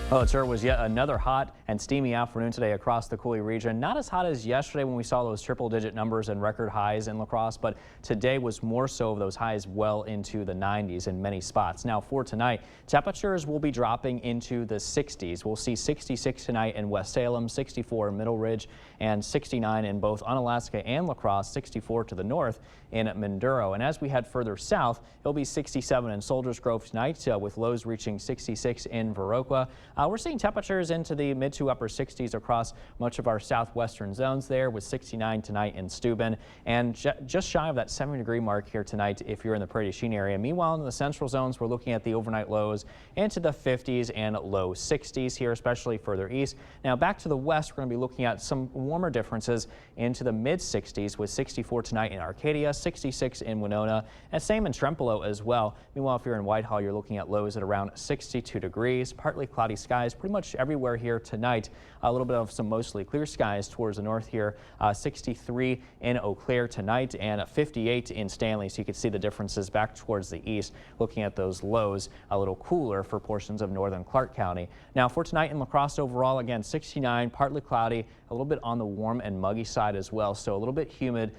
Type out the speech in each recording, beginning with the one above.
Well, it sure was yet another hot and steamy afternoon today across the Coulee region. Not as hot as yesterday when we saw those triple-digit numbers and record highs in La Crosse, but today was more so of those highs well into the 90s in many spots. Now for tonight, temperatures will be dropping into the 60s. We'll see 66 tonight in West Salem, 64 in Middle Ridge, and 69 in both Unalaska and La Crosse, 64 to the north in Minduro. And as we head further south, it'll be 67 in Soldiers Grove tonight with lows reaching 66 in Viroqua. We're seeing temperatures into the mid to upper 60s across much of our southwestern zones there, with 69 tonight in Steuben and just shy of that 70-degree mark here tonight if you're in the Prairie du Chien area. Meanwhile, in the central zones, we're looking at the overnight lows into the 50s and low 60s here, especially further east. Now back to the west, we're going to be looking at some warmer differences into the mid 60s with 64 tonight in Arcadia, 66 in Winona, and same in Trempealeau as well. Meanwhile, if you're in Whitehall, you're looking at lows at around 62 degrees, partly cloudy skies pretty much everywhere here tonight. A little bit of some mostly clear skies towards the north here. 63 in Eau Claire tonight and 58 in Stanley. So you can see the differences back towards the east. Looking at those lows, a little cooler for portions of northern Clark County. Now for tonight in La Crosse overall, again 69, partly cloudy, a little bit on the warm and muggy side as well. So a little bit humid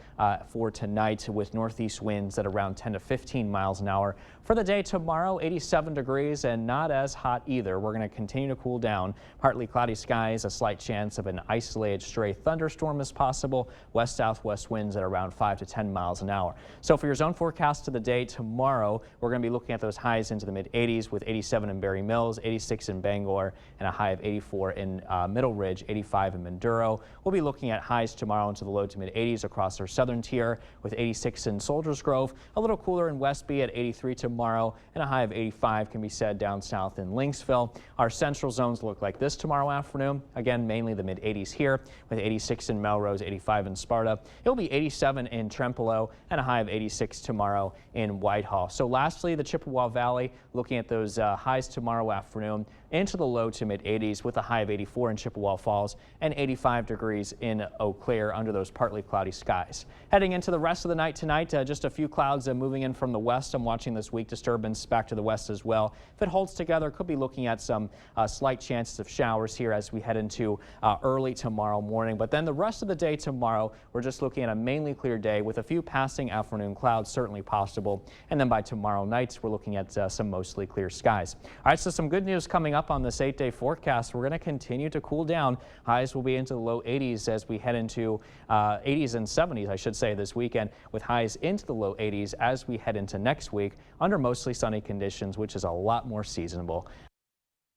for tonight with northeast winds at around 10 to 15 miles an hour. For the day tomorrow, 87 degrees and not as hot either. We're going to continue to cool down. Partly cloudy skies, a slight chance of an isolated stray thunderstorm is possible. West-southwest winds at around 5 to 10 miles an hour. So for your zone forecast of the day tomorrow, we're going to be looking at those highs into the mid 80s with 87 in Berry Mills, 86 in Bangor, and a high of 84 in Middle Ridge, 85 in Minduro. We'll be looking at highs tomorrow into the low to mid 80s across our southern tier with 86 in Soldiers Grove, a little cooler in Westby at 83 tomorrow, and a high of 85 can be said down south in Lynxville. Our central zones look like this tomorrow afternoon. Again, mainly the mid 80s here with 86 in Melrose, 85 in Sparta. It'll be 87 in Trempealeau and a high of 86 tomorrow in Whitehall. So lastly, the Chippewa Valley, looking at those highs tomorrow afternoon into the low to mid 80s with a high of 84 in Chippewa Falls and 85 degrees in Eau Claire under those partly cloudy skies. Heading into the rest of the night tonight, just a few clouds moving in from the west. I'm watching this weak disturbance back to the west as well. If it holds together, could be looking at some slight chances of showers here as we head into early tomorrow morning. But then the rest of the day tomorrow, we're just looking at a mainly clear day with a few passing afternoon clouds certainly possible. And then by tomorrow night, we're looking at some mostly clear skies. All right, so some good news coming up on this 8-day forecast. We're going to continue to cool down. Highs will be into the low 80s as we head into 80s and 70s, I should say, this weekend, with highs into the low 80s as we head into next week under mostly sunny conditions, which is a lot more seasonable.